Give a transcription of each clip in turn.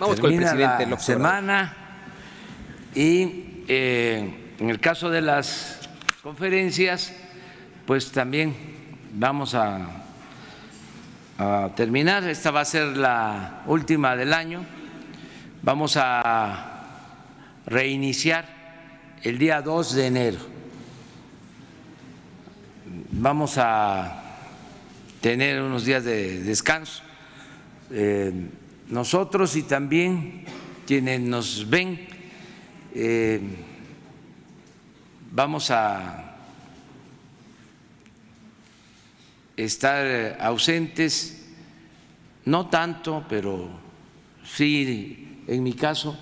Vamos con el termina presidente la López Obrador. semana y en el caso de las conferencias, pues también vamos a terminar. Esta va a ser la última del año. Vamos a reiniciar el día 2 de enero. Vamos a tener unos días de descanso. Nosotros y también quienes nos ven, vamos a estar ausentes, no tanto, pero sí, en mi caso,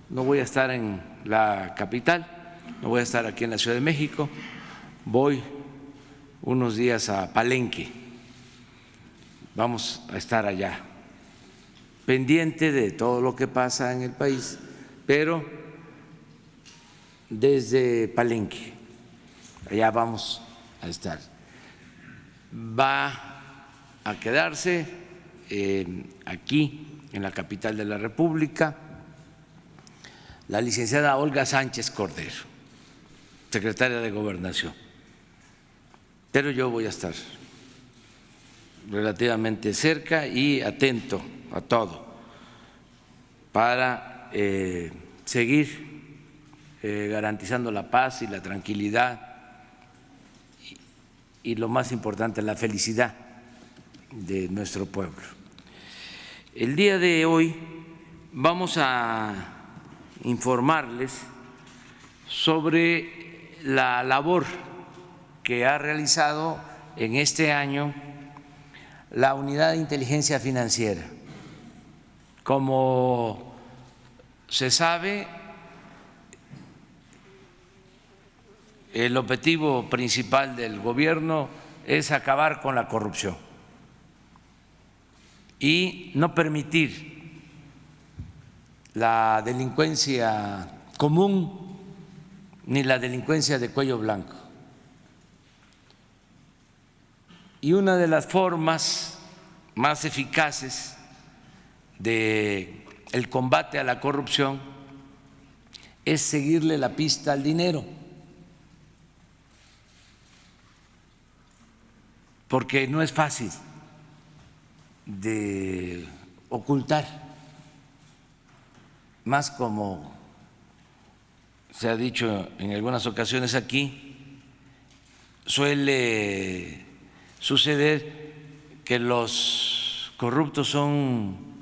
no voy a estar en la capital, no voy a estar aquí en la Ciudad de México, voy unos días a Palenque, vamos a estar allá, pendiente de todo lo que pasa en el país, pero desde Palenque, allá vamos a estar. Va a quedarse aquí en la capital de la República la licenciada Olga Sánchez Cordero, secretaria de Gobernación, pero yo voy a estar relativamente cerca y atento a todo para seguir garantizando la paz y la tranquilidad y lo más importante, la felicidad de nuestro pueblo. El día de hoy vamos a informarles sobre la labor que ha realizado en este año la Unidad de Inteligencia Financiera. Como se sabe, el objetivo principal del gobierno es acabar con la corrupción y no permitir la delincuencia común ni la delincuencia de cuello blanco. Y una de las formas más eficaces del combate a la corrupción es seguirle la pista al dinero, porque no es fácil de ocultar, más como se ha dicho en algunas ocasiones aquí, suele suceder que los corruptos son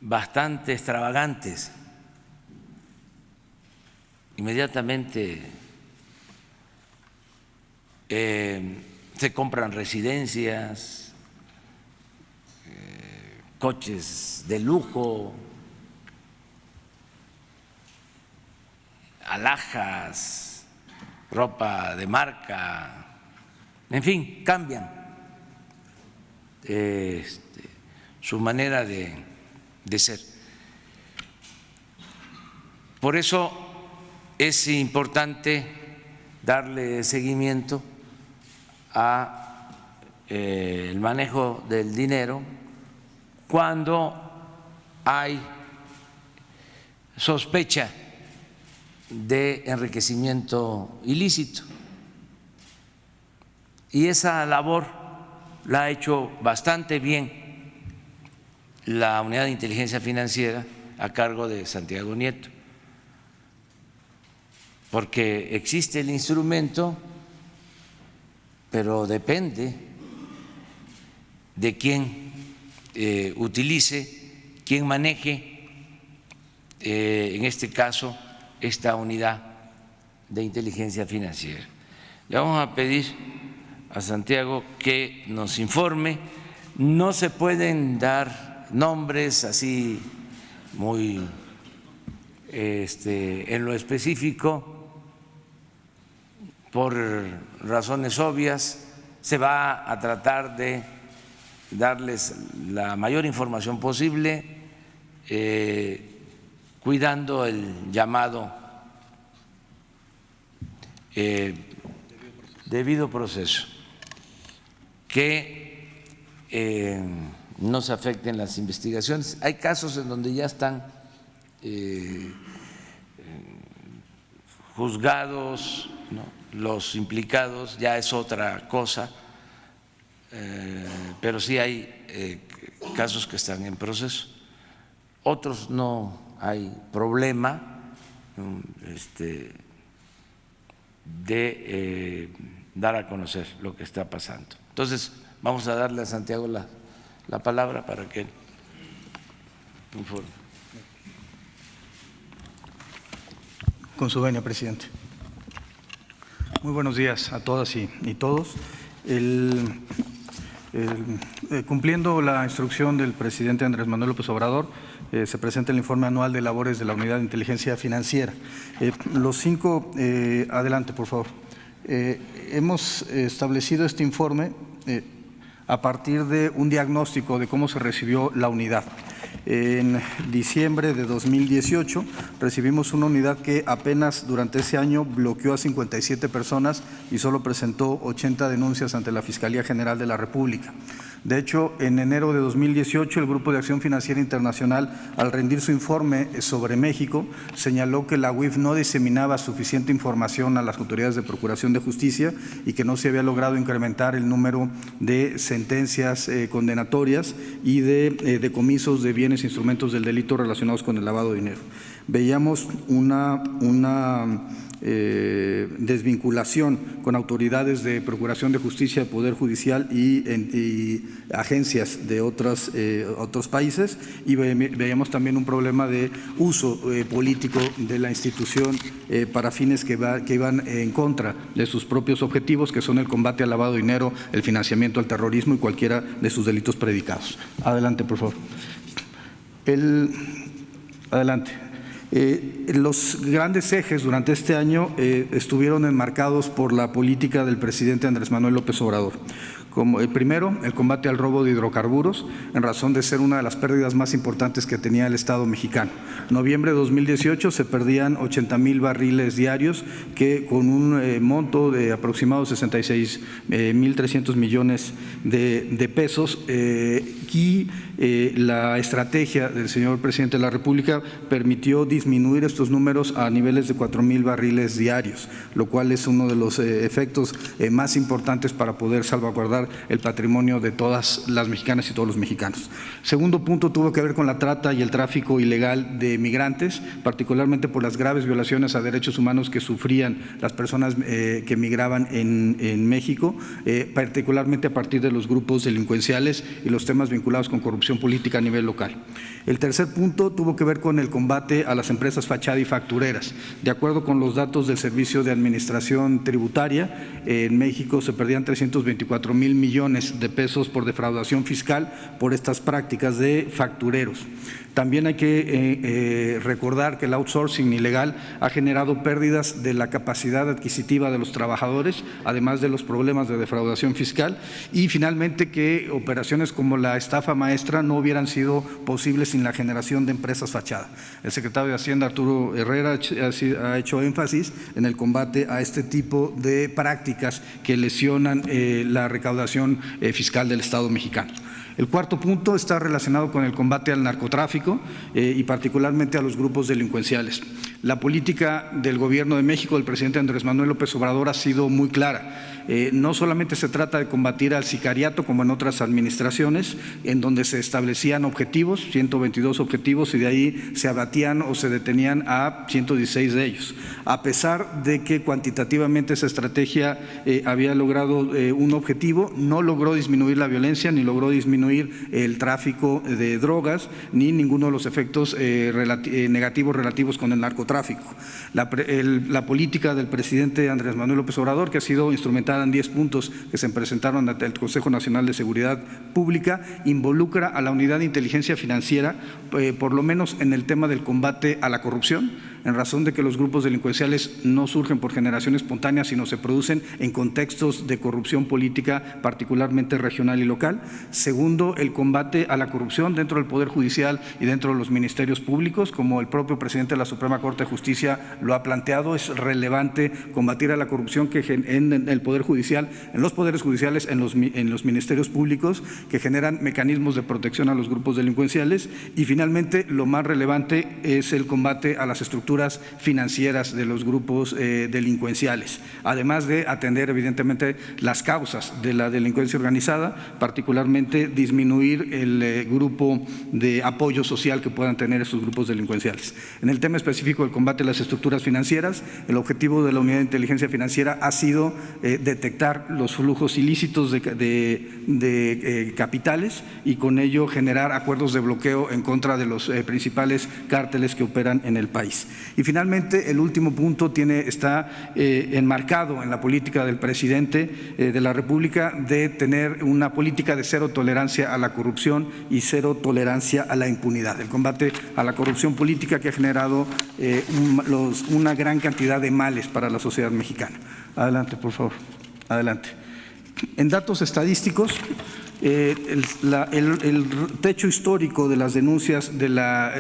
bastante extravagantes, inmediatamente se compran residencias, coches de lujo, alhajas, ropa de marca, en fin, cambian su manera de ser. Por eso es importante darle seguimiento a el manejo del dinero cuando hay sospecha de enriquecimiento ilícito. Y esa labor la ha hecho bastante bien la Unidad de Inteligencia Financiera a cargo de Santiago Nieto, porque existe el instrumento, pero depende de quién utilice, quién maneje, en este caso, esta unidad de inteligencia financiera. Le vamos a pedir a Santiago que nos informe. No se pueden dar nombres así muy en lo específico por razones obvias. Se va a tratar de darles la mayor información posible, cuidando el llamado debido proceso, que no se afecten las investigaciones. Hay casos en donde ya están juzgados, ¿no? Los implicados, ya es otra cosa, pero sí hay casos que están en proceso. Otros no hay problema de dar a conocer lo que está pasando. Entonces, vamos a darle a Santiago la palabra para que él informe. Con su venia, presidente. Muy buenos días a todas y todos. Cumpliendo la instrucción del presidente Andrés Manuel López Obrador, se presenta el informe anual de labores de la Unidad de Inteligencia Financiera. Adelante, por favor. Hemos establecido este informe a partir de un diagnóstico de cómo se recibió la unidad. En diciembre de 2018 recibimos una unidad que apenas durante ese año bloqueó a 57 personas y solo presentó 80 denuncias ante la Fiscalía General de la República. De hecho, en enero de 2018, el Grupo de Acción Financiera Internacional, al rendir su informe sobre México, señaló que la UIF no diseminaba suficiente información a las autoridades de Procuración de Justicia y que no se había logrado incrementar el número de sentencias condenatorias y de decomisos de bienes e instrumentos del delito relacionados con el lavado de dinero. Veíamos una desvinculación con autoridades de Procuración de Justicia, Poder Judicial y agencias de otros países, y veíamos también un problema de uso político de la institución para fines que iban en contra de sus propios objetivos, que son el combate al lavado de dinero, el financiamiento al terrorismo y cualquiera de sus delitos predicados. Adelante, por favor. Adelante. Los grandes ejes durante este año estuvieron enmarcados por la política del presidente Andrés Manuel López Obrador. Como el primero, el combate al robo de hidrocarburos, en razón de ser una de las pérdidas más importantes que tenía el Estado mexicano. En noviembre de 2018 se perdían 80,000 barriles diarios, que con un monto de aproximado 66,300 millones de pesos, y la estrategia del señor presidente de la República permitió disminuir estos números a niveles de 4,000 barriles diarios, lo cual es uno de los efectos más importantes para poder salvaguardar el patrimonio de todas las mexicanas y todos los mexicanos. Segundo punto tuvo que ver con la trata y el tráfico ilegal de migrantes, particularmente por las graves violaciones a derechos humanos que sufrían las personas que migraban en México, particularmente a partir de los grupos delincuenciales y los temas vinculados con corrupción política a nivel local. El tercer punto tuvo que ver con el combate a las empresas fachada y factureras. De acuerdo con los datos del Servicio de Administración Tributaria, en México se perdían 324,000 millones de pesos por defraudación fiscal por estas prácticas de factureros. También hay que recordar que el outsourcing ilegal ha generado pérdidas de la capacidad adquisitiva de los trabajadores, además de los problemas de defraudación fiscal, y finalmente que operaciones como la estafa maestra no hubieran sido posibles sin la generación de empresas fachada. El secretario de Hacienda, Arturo Herrera, ha hecho énfasis en el combate a este tipo de prácticas que lesionan la recaudación fiscal del Estado mexicano. El cuarto punto está relacionado con el combate al narcotráfico y particularmente a los grupos delincuenciales. La política del Gobierno de México, del presidente Andrés Manuel López Obrador, ha sido muy clara. No solamente se trata de combatir al sicariato como en otras administraciones, en donde se establecían objetivos, 122 objetivos, y de ahí se abatían o se detenían a 116 de ellos. A pesar de que cuantitativamente esa estrategia había logrado un objetivo, no logró disminuir la violencia, ni logró disminuir el tráfico de drogas, ni ninguno de los efectos negativos relativos con el narcotráfico. La política del presidente Andrés Manuel López Obrador, que ha sido instrumentada en 10 puntos que se presentaron ante el Consejo Nacional de Seguridad Pública, involucra a la Unidad de Inteligencia Financiera, por lo menos en el tema del combate a la corrupción, en razón de que los grupos delincuenciales no surgen por generación espontánea, sino se producen en contextos de corrupción política, particularmente regional y local. Segundo, el combate a la corrupción dentro del Poder Judicial y dentro de los ministerios públicos, como el propio presidente de la Suprema Corte de Justicia lo ha planteado. Es relevante combatir a la corrupción que en el Poder Poder Judicial, en los poderes judiciales, en los ministerios públicos, que generan mecanismos de protección a los grupos delincuenciales. Y finalmente, lo más relevante es el combate a las estructuras financieras de los grupos delincuenciales, además de atender evidentemente las causas de la delincuencia organizada, particularmente disminuir el grupo de apoyo social que puedan tener estos grupos delincuenciales. En el tema específico del combate a las estructuras financieras, el objetivo de la Unidad de Inteligencia Financiera ha sido detectar los flujos ilícitos de capitales y con ello generar acuerdos de bloqueo en contra de los principales cárteles que operan en el país. Y finalmente, el último punto está enmarcado en la política del presidente de la República de tener una política de cero tolerancia a la corrupción y cero tolerancia a la impunidad. El combate a la corrupción política que ha generado una gran cantidad de males para la sociedad mexicana. Adelante, por favor. Adelante. En datos estadísticos, el techo histórico de las denuncias de la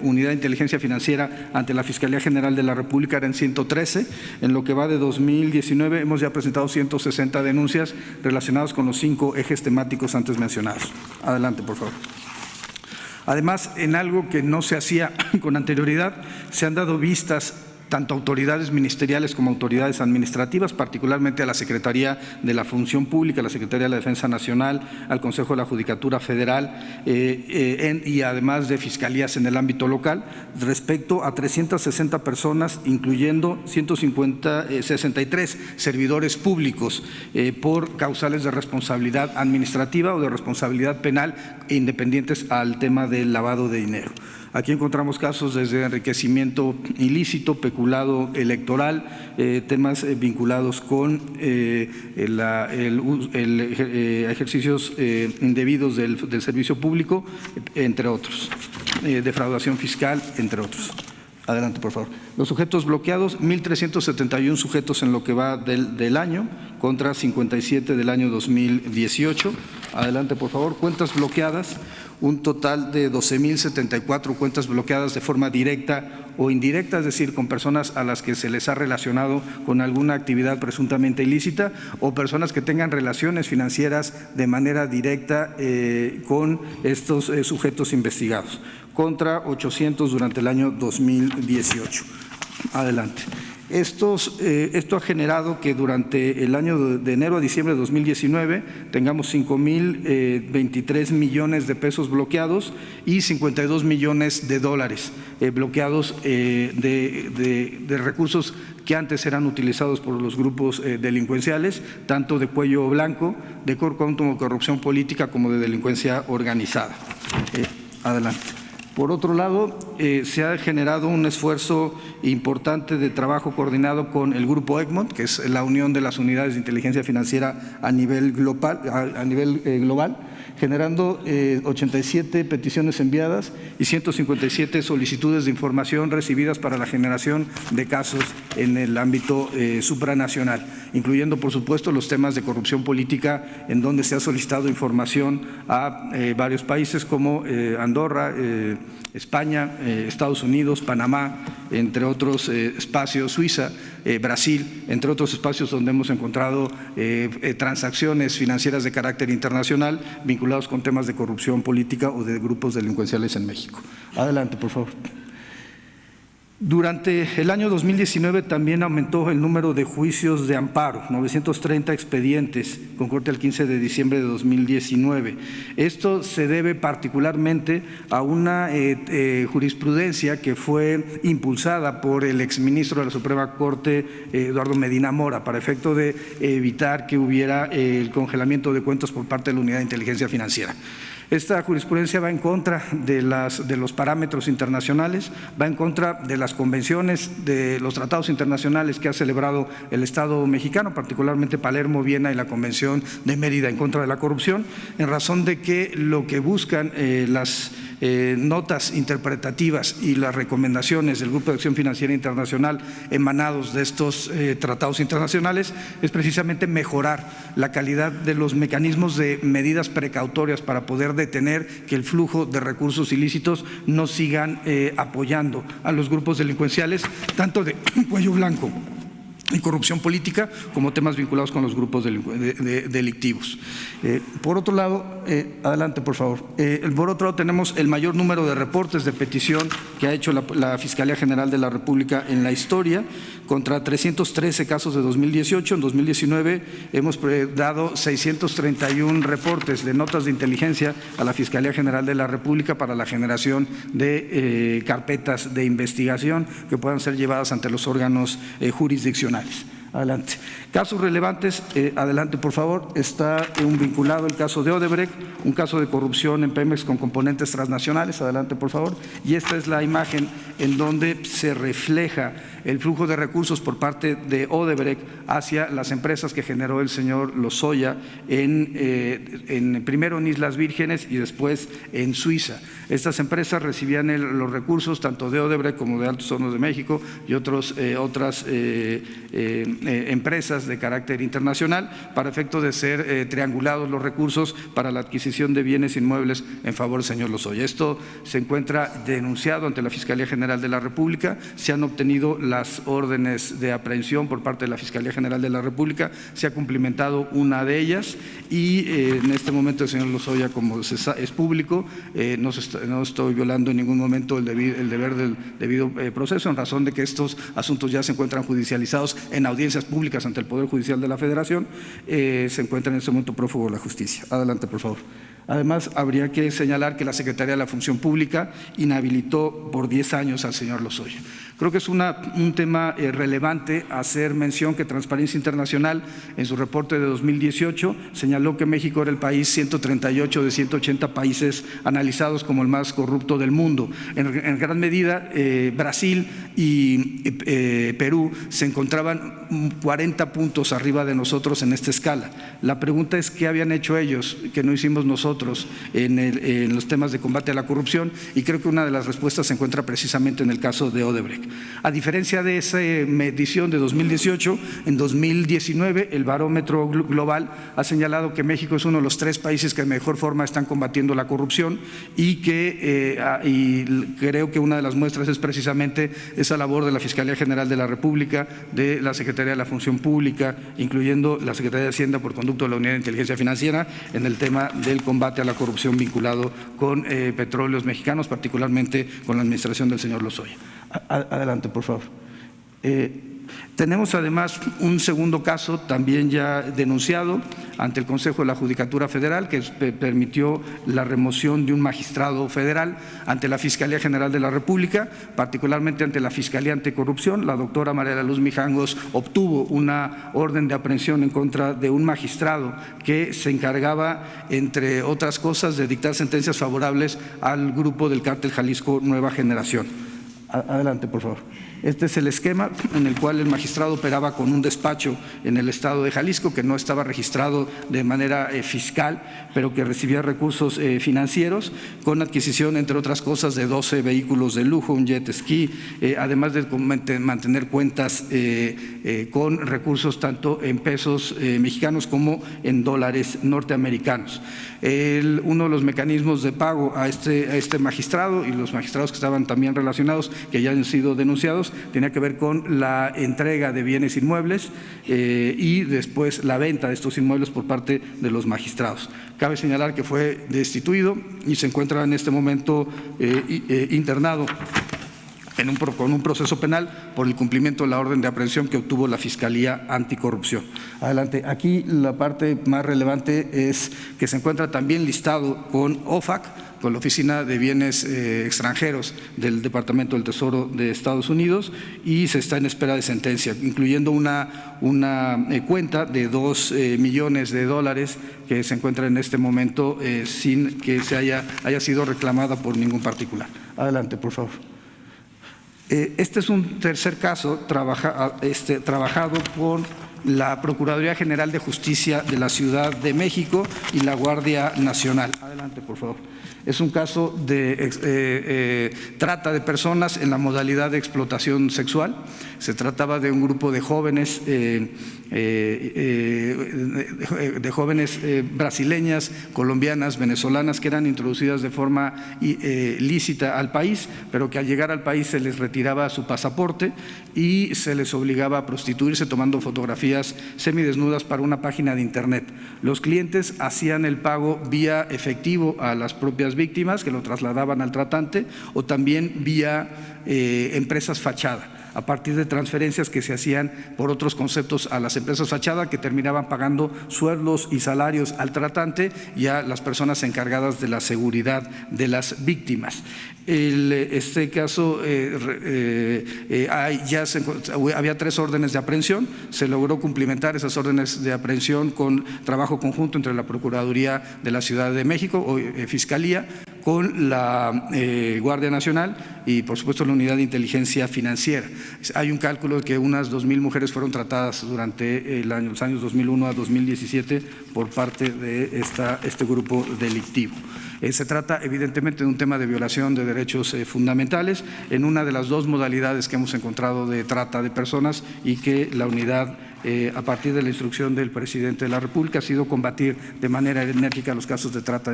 Unidad de Inteligencia Financiera ante la Fiscalía General de la República era en 113. En lo que va de 2019 hemos ya presentado 160 denuncias relacionadas con los 5 ejes temáticos antes mencionados. Adelante, por favor. Además, en algo que no se hacía con anterioridad, se han dado vistas tanto a autoridades ministeriales como a autoridades administrativas, particularmente a la Secretaría de la Función Pública, a la Secretaría de la Defensa Nacional, al Consejo de la Judicatura Federal y además de fiscalías en el ámbito local, respecto a 360 personas, incluyendo 63 servidores públicos por causales de responsabilidad administrativa o de responsabilidad penal independientes al tema del lavado de dinero. Aquí encontramos casos desde enriquecimiento ilícito, peculado electoral, temas vinculados con ejercicios indebidos del servicio público, entre otros, defraudación fiscal, entre otros. Adelante, por favor. Los sujetos bloqueados, 1.371 sujetos en lo que va del año, contra 57 del año 2018. Adelante, por favor. Cuentas bloqueadas, un total de 12.074 cuentas bloqueadas de forma directa o indirecta, es decir, con personas a las que se les ha relacionado con alguna actividad presuntamente ilícita o personas que tengan relaciones financieras de manera directa con estos sujetos investigados, contra 800 durante el año 2018. Adelante. Esto ha generado que durante el año de enero a diciembre de 2019 tengamos 5.023 millones de pesos bloqueados y 52 millones de dólares bloqueados de recursos que antes eran utilizados por los grupos delincuenciales, tanto de cuello blanco, de corrupción política como de delincuencia organizada. Adelante. Por otro lado, se ha generado un esfuerzo importante de trabajo coordinado con el Grupo Egmont, que es la unión de las unidades de inteligencia financiera a nivel global, generando 87 peticiones enviadas y 157 solicitudes de información recibidas para la generación de casos en el ámbito supranacional, incluyendo, por supuesto, los temas de corrupción política, en donde se ha solicitado información a varios países como Andorra, España, Estados Unidos, Panamá, entre otros espacios, Suiza, Brasil, entre otros espacios donde hemos encontrado transacciones financieras de carácter internacional vinculados con temas de corrupción política o de grupos delincuenciales en México. Adelante, por favor. Durante el año 2019 también aumentó el número de juicios de amparo, 930 expedientes con corte al 15 de diciembre de 2019. Esto se debe particularmente a una jurisprudencia que fue impulsada por el exministro de la Suprema Corte, Eduardo Medina Mora, para efecto de evitar que hubiera el congelamiento de cuentas por parte de la Unidad de Inteligencia Financiera. Esta jurisprudencia va en contra de los parámetros internacionales, va en contra de las convenciones, de los tratados internacionales que ha celebrado el Estado mexicano, particularmente Palermo, Viena y la Convención de Mérida en contra de la corrupción, en razón de que lo que buscan las notas interpretativas y las recomendaciones del Grupo de Acción Financiera Internacional emanados de estos tratados internacionales es precisamente mejorar la calidad de los mecanismos de medidas precautorias para poder detener que el flujo de recursos ilícitos no sigan apoyando a los grupos delincuenciales, tanto de cuello blanco y corrupción política como temas vinculados con los grupos delictivos. Por otro lado, adelante por favor, por otro lado tenemos el mayor número de reportes de petición que ha hecho la Fiscalía General de la República en la historia, contra 313 casos de 2018. En 2019 hemos dado 631 reportes de notas de inteligencia a la Fiscalía General de la República para la generación de carpetas de investigación que puedan ser llevadas ante los órganos jurisdiccionales. Adelante. Casos relevantes, adelante por favor. Está vinculado el caso de Odebrecht, un caso de corrupción en Pemex con componentes transnacionales. Adelante por favor. Y esta es la imagen en donde se refleja el flujo de recursos por parte de Odebrecht hacia las empresas que generó el señor Lozoya primero en Islas Vírgenes y después en Suiza. Estas empresas recibían los recursos tanto de Odebrecht como de Altos Hornos de México y otras empresas de carácter internacional para efecto de ser triangulados los recursos para la adquisición de bienes inmuebles en favor del señor Lozoya. Esto se encuentra denunciado ante la Fiscalía General de la República. Se han obtenido las órdenes de aprehensión por parte de la Fiscalía General de la República, se ha cumplimentado una de ellas y en este momento el señor Lozoya, como es público, no estoy violando en ningún momento el deber del debido proceso, en razón de que estos asuntos ya se encuentran judicializados en audiencias públicas ante el Poder Judicial de la Federación, se encuentra en este momento prófugo de la justicia. Adelante, por favor. Además, habría que señalar que la Secretaría de la Función Pública inhabilitó por 10 años al señor Lozoya. Creo que es un tema relevante hacer mención que Transparencia Internacional en su reporte de 2018 señaló que México era el país 138 de 180 países analizados como el más corrupto del mundo. En gran medida, Brasil y Perú se encontraban 40 puntos arriba de nosotros en esta escala. La pregunta es ¿qué habían hecho ellos que no hicimos nosotros en los temas de combate a la corrupción? Y creo que una de las respuestas se encuentra precisamente en el caso de Odebrecht. A diferencia de esa medición de 2018, en 2019 el Barómetro Global ha señalado que México es uno de los 3 países que de mejor forma están combatiendo la corrupción y creo que una de las muestras es precisamente esa labor de la Fiscalía General de la República, de la Secretaría de la Función Pública, incluyendo la Secretaría de Hacienda por conducto de la Unidad de Inteligencia Financiera en el tema del combate a la corrupción vinculado con petróleos mexicanos, particularmente con la administración del señor Lozoya. Adelante, por favor. Tenemos además un segundo caso también ya denunciado ante el Consejo de la Judicatura Federal que permitió la remoción de un magistrado federal ante la Fiscalía General de la República, particularmente ante la Fiscalía Anticorrupción. La doctora María de la Luz Mijangos obtuvo una orden de aprehensión en contra de un magistrado que se encargaba, entre otras cosas, de dictar sentencias favorables al grupo del Cártel Jalisco Nueva Generación. Adelante, por favor. Este es el esquema en el cual el magistrado operaba con un despacho en el estado de Jalisco que no estaba registrado de manera fiscal, pero que recibía recursos financieros con adquisición, entre otras cosas, de 12 vehículos de lujo, un jet ski, además de mantener cuentas con recursos tanto en pesos mexicanos como en dólares norteamericanos. Uno de los mecanismos de pago a este magistrado y los magistrados que estaban también relacionados, que ya han sido denunciados, tenía que ver con la entrega de bienes inmuebles y después la venta de estos inmuebles por parte de los magistrados. Cabe señalar que fue destituido y se encuentra en este momento internado con un proceso penal por el cumplimiento de la orden de aprehensión que obtuvo la Fiscalía Anticorrupción. Adelante. Aquí la parte más relevante es que se encuentra también listado con OFAC, con la Oficina de Bienes Extranjeros del Departamento del Tesoro de Estados Unidos, y se está en espera de sentencia, incluyendo una cuenta de $2 millones que se encuentra en este momento sin que haya sido reclamada por ningún particular. Adelante, por favor. Este es un tercer caso trabajado por la Procuraduría General de Justicia de la Ciudad de México y la Guardia Nacional. Adelante, por favor. Es un caso de trata de personas en la modalidad de explotación sexual. Se trataba de un grupo de jóvenes, brasileñas, colombianas, venezolanas, que eran introducidas de forma lícita al país, pero que al llegar al país se les retiraba su pasaporte y se les obligaba a prostituirse tomando fotografías semidesnudas para una página de internet. Los clientes hacían el pago vía efectivo a las propias víctimas, que lo trasladaban al tratante, o también vía empresas fachada, a partir de transferencias que se hacían por otros conceptos a las empresas fachada, que terminaban pagando sueldos y salarios al tratante y a las personas encargadas de la seguridad de las víctimas. Este caso había 3 órdenes de aprehensión. Se logró cumplimentar esas órdenes de aprehensión con trabajo conjunto entre la Procuraduría de la Ciudad de México o Fiscalía, con la Guardia Nacional y, por supuesto, la Unidad de Inteligencia Financiera. Hay un cálculo de que unas 2,000 mujeres fueron tratadas durante los años 2001 a 2017 por parte de este grupo delictivo. Se trata evidentemente de un tema de violación de derechos fundamentales en una de las 2 modalidades que hemos encontrado de trata de personas, y que la unidad, a partir de la instrucción del presidente de la República, ha sido combatir de manera enérgica los casos de trata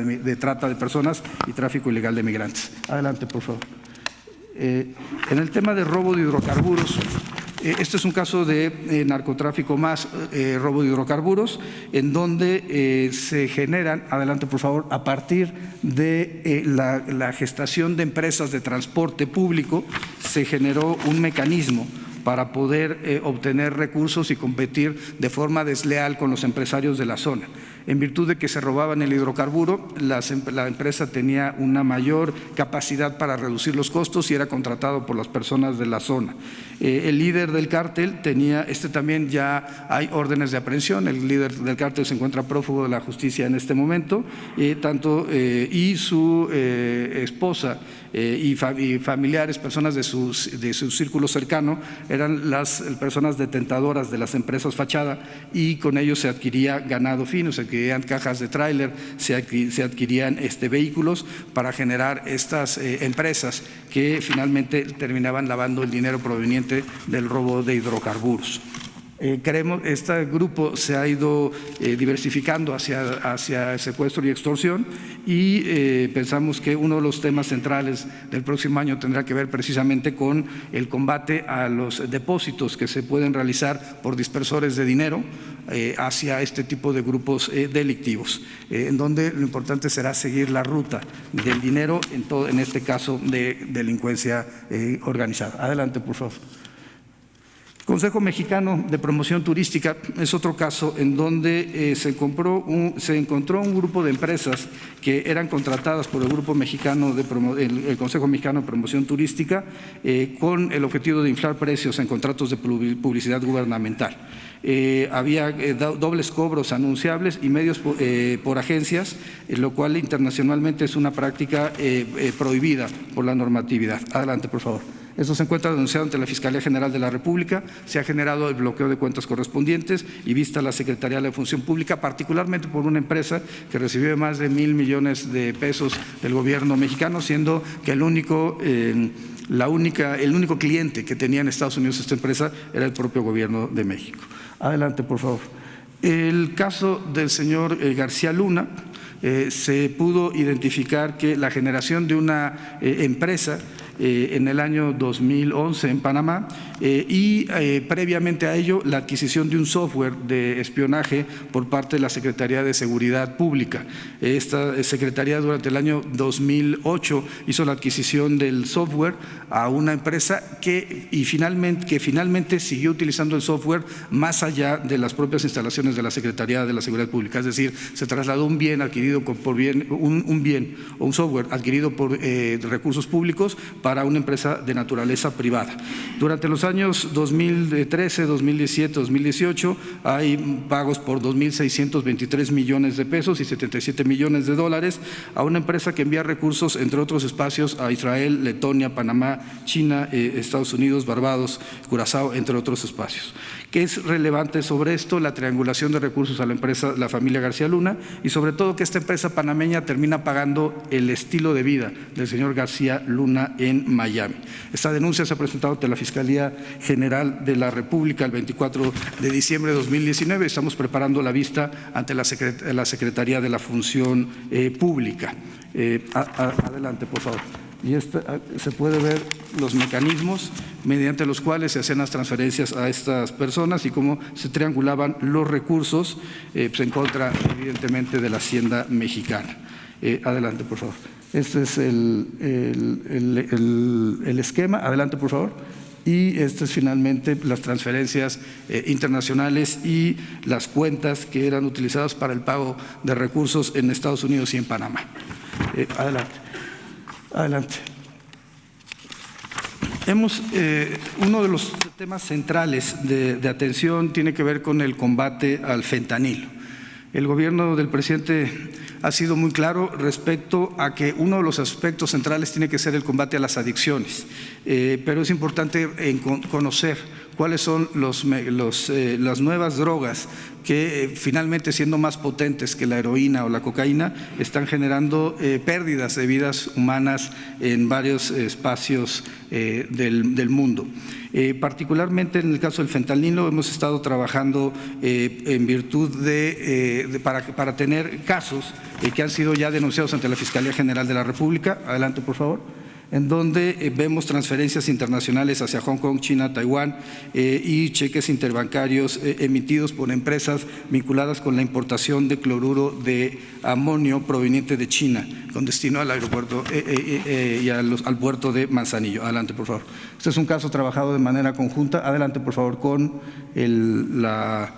de personas y tráfico ilegal de migrantes. Adelante, por favor. En el tema de robo de hidrocarburos, este es un caso de narcotráfico más robo de hidrocarburos, en donde se generan, adelante por favor, a partir de la gestación de empresas de transporte público, se generó un mecanismo para poder obtener recursos y competir de forma desleal con los empresarios de la zona. En virtud de que se robaban el hidrocarburo, la empresa tenía una mayor capacidad para reducir los costos y era contratado por las personas de la zona. El líder del cártel tenía, también ya hay órdenes de aprehensión. El líder del cártel se encuentra prófugo de la justicia en este momento, y su esposa y familiares, personas de su círculo cercano, eran las personas detentadoras de las empresas fachada, y con ellos se adquiría ganado fino, se adquirían cajas de tráiler, se adquirían vehículos para generar estas empresas que finalmente terminaban lavando el dinero proveniente del robo de hidrocarburos. Este grupo se ha ido diversificando hacia secuestro y extorsión, y pensamos que uno de los temas centrales del próximo año tendrá que ver precisamente con el combate a los depósitos que se pueden realizar por dispersores de dinero hacia este tipo de grupos delictivos, en donde lo importante será seguir la ruta del dinero, en este caso de delincuencia organizada. Adelante, por favor. Consejo Mexicano de Promoción Turística es otro caso en donde se encontró un grupo de empresas que eran contratadas por el Grupo Mexicano el Consejo Mexicano de Promoción Turística con el objetivo de inflar precios en contratos de publicidad gubernamental. Había dobles cobros anunciables y medios por agencias, lo cual internacionalmente es una práctica prohibida por la normatividad. Adelante, por favor. Esto se encuentra denunciado ante la Fiscalía General de la República. Se ha generado el bloqueo de cuentas correspondientes y vista la Secretaría de la Función Pública, particularmente por una empresa que recibió más de 1,000 millones de pesos del gobierno mexicano, siendo que el único cliente que tenía en Estados Unidos esta empresa era el propio gobierno de México. Adelante, por favor. El caso del señor García Luna, se pudo identificar que la generación de una empresa en el año 2011 en Panamá, y previamente a ello la adquisición de un software de espionaje por parte de la Secretaría de Seguridad Pública. Esta Secretaría durante el año 2008 hizo la adquisición del software a una empresa que finalmente siguió utilizando el software más allá de las propias instalaciones de la Secretaría de la Seguridad Pública, es decir, se trasladó un bien adquirido un software adquirido por recursos públicos para una empresa de naturaleza privada. Durante los años 2013, 2017, 2018 hay pagos por 2,623 millones de pesos y 77 millones de dólares a una empresa que envía recursos, entre otros espacios, a Israel, Letonia, Panamá, China, Estados Unidos, Barbados, Curazao, entre otros espacios. que es relevante sobre esto la triangulación de recursos a la empresa, la familia García Luna, y sobre todo que esta empresa panameña termina pagando el estilo de vida del señor García Luna en Miami. Esta denuncia se ha presentado ante la Fiscalía General de la República el 24 de diciembre de 2019. Estamos preparando la vista ante la Secretaría de la Función Pública. Adelante, por favor. Y se puede ver los mecanismos mediante los cuales se hacían las transferencias a estas personas y cómo se triangulaban los recursos en contra, evidentemente, de la Hacienda mexicana. Adelante, por favor. Este es el esquema. Adelante, por favor. Y este es finalmente las transferencias internacionales y las cuentas que eran utilizadas para el pago de recursos en Estados Unidos y en Panamá. Adelante. Adelante. Uno de los temas centrales de atención tiene que ver con el combate al fentanilo. El gobierno del presidente ha sido muy claro respecto a que uno de los aspectos centrales tiene que ser el combate a las adicciones, pero es importante conocer cuáles son las nuevas drogas que finalmente, siendo más potentes que la heroína o la cocaína, están generando pérdidas de vidas humanas en varios espacios del mundo. Particularmente en el caso del fentanilo hemos estado trabajando en virtud para tener casos que han sido ya denunciados ante la Fiscalía General de la República. Adelante, por favor. En donde vemos transferencias internacionales hacia Hong Kong, China, Taiwán y cheques interbancarios emitidos por empresas vinculadas con la importación de cloruro de amonio proveniente de China con destino al aeropuerto y al puerto de Manzanillo. Adelante, por favor. Este es un caso trabajado de manera conjunta. Adelante, por favor, con la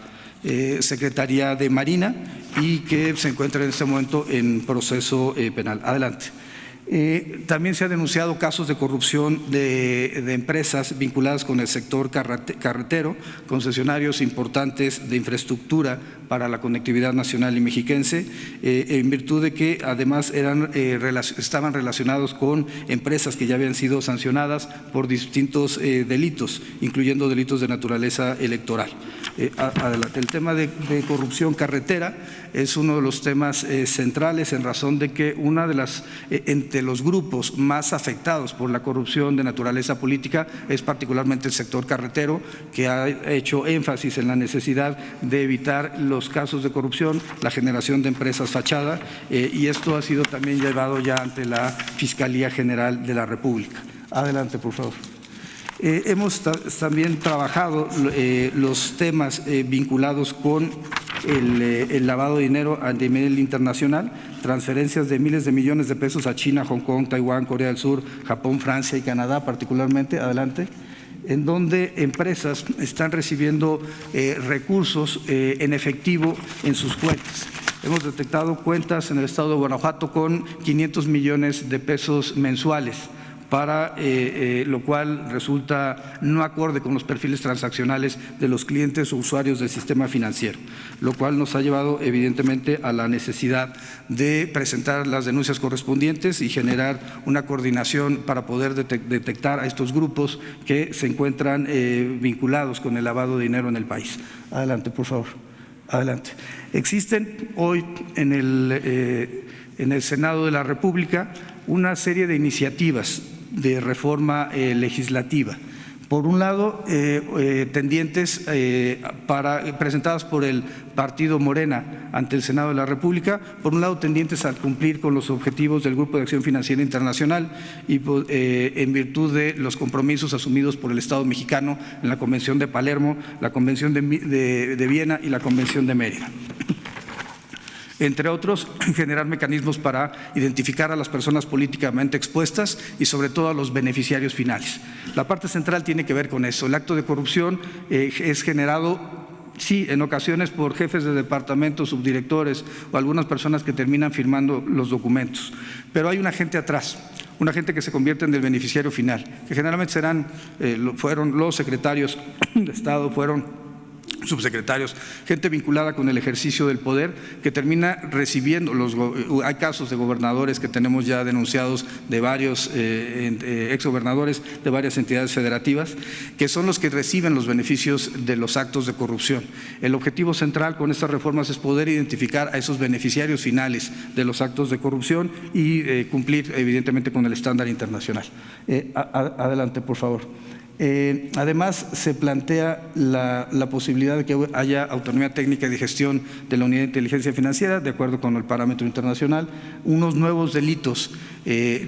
Secretaría de Marina y que se encuentra en este momento en proceso penal. Adelante. También se han denunciado casos de corrupción de empresas vinculadas con el sector carretero, concesionarios importantes de infraestructura para la conectividad nacional y mexiquense, en virtud de que además estaban relacionados con empresas que ya habían sido sancionadas por distintos delitos, incluyendo delitos de naturaleza electoral. Adelante. El tema de corrupción carretera es uno de los temas centrales en razón de que entre los grupos más afectados por la corrupción de naturaleza política es particularmente el sector carretero, que ha hecho énfasis en la necesidad de evitar los casos de corrupción, la generación de empresas fachada, y esto ha sido también llevado ya ante la Fiscalía General de la República. Adelante, por favor. Hemos también trabajado los temas vinculados con el lavado de dinero a nivel internacional, transferencias de miles de millones de pesos a China, Hong Kong, Taiwán, Corea del Sur, Japón, Francia y Canadá particularmente. Adelante. En donde empresas están recibiendo recursos en efectivo en sus cuentas. Hemos detectado cuentas en el estado de Guanajuato con 500 millones de pesos mensuales, para lo cual resulta no acorde con los perfiles transaccionales de los clientes o usuarios del sistema financiero, lo cual nos ha llevado evidentemente a la necesidad de presentar las denuncias correspondientes y generar una coordinación para poder detectar a estos grupos que se encuentran vinculados con el lavado de dinero en el país. Adelante, por favor. Adelante. Existen hoy en el Senado de la República una serie de iniciativas de reforma legislativa. Por un lado, tendientes presentadas por el partido Morena ante el Senado de la República, por un lado tendientes a cumplir con los objetivos del Grupo de Acción Financiera Internacional y en virtud de los compromisos asumidos por el Estado mexicano en la Convención de Palermo, la Convención de Viena y la Convención de Mérida. Entre otros, generar mecanismos para identificar a las personas políticamente expuestas y sobre todo a los beneficiarios finales. La parte central tiene que ver con eso. El acto de corrupción es generado, sí, en ocasiones por jefes de departamentos, subdirectores o algunas personas que terminan firmando los documentos, pero hay una gente atrás. Una gente que se convierte en el beneficiario final, que generalmente fueron los secretarios de Estado, fueron subsecretarios, gente vinculada con el ejercicio del poder que termina recibiendo, hay casos de gobernadores que tenemos ya denunciados de varios exgobernadores de varias entidades federativas, que son los que reciben los beneficios de los actos de corrupción. El objetivo central con estas reformas es poder identificar a esos beneficiarios finales de los actos de corrupción y cumplir evidentemente con el estándar internacional. Adelante, por favor. Además, se plantea la posibilidad de que haya autonomía técnica y de gestión de la Unidad de Inteligencia Financiera, de acuerdo con el parámetro internacional, unos nuevos delitos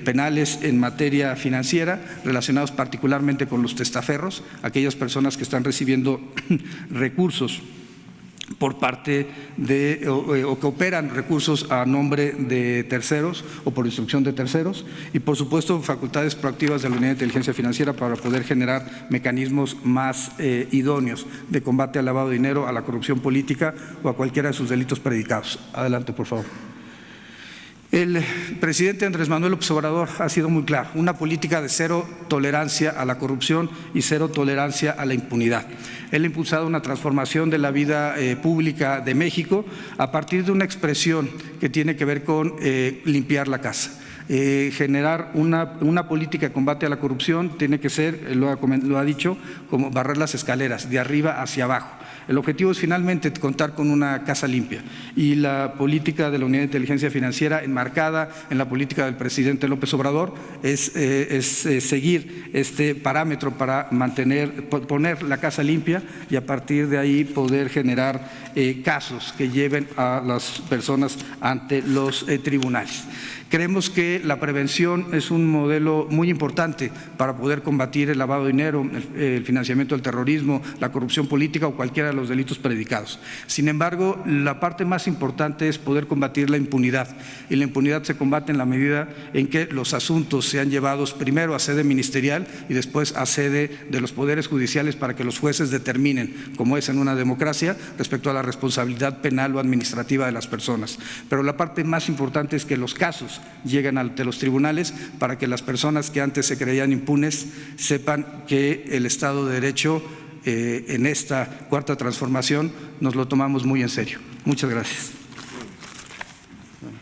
penales en materia financiera, relacionados particularmente con los testaferros, aquellas personas que están recibiendo recursos por parte de o que operan recursos a nombre de terceros o por instrucción de terceros, y por supuesto facultades proactivas de la Unidad de Inteligencia Financiera para poder generar mecanismos más idóneos de combate al lavado de dinero, a la corrupción política o a cualquiera de sus delitos predicados. Adelante, por favor. El presidente Andrés Manuel López Obrador ha sido muy claro: una política de cero tolerancia a la corrupción y cero tolerancia a la impunidad. Él ha impulsado una transformación de la vida pública de México a partir de una expresión que tiene que ver con limpiar la casa. Generar una política de combate a la corrupción tiene que ser, lo ha dicho, como barrer las escaleras, de arriba hacia abajo. El objetivo es finalmente contar con una casa limpia, y la política de la Unidad de Inteligencia Financiera, enmarcada en la política del presidente López Obrador, es seguir este parámetro para poner la casa limpia y a partir de ahí poder generar casos que lleven a las personas ante los tribunales. Creemos que la prevención es un modelo muy importante para poder combatir el lavado de dinero, el financiamiento del terrorismo, la corrupción política o cualquiera de los delitos predicados. Sin embargo, la parte más importante es poder combatir la impunidad, y la impunidad se combate en la medida en que los asuntos sean llevados primero a sede ministerial y después a sede de los poderes judiciales para que los jueces determinen, como es en una democracia, respecto a la responsabilidad penal o administrativa de las personas. Pero la parte más importante es que los casos lleguen ante los tribunales para que las personas que antes se creían impunes sepan que el Estado de Derecho en esta cuarta transformación nos lo tomamos muy en serio. Muchas gracias.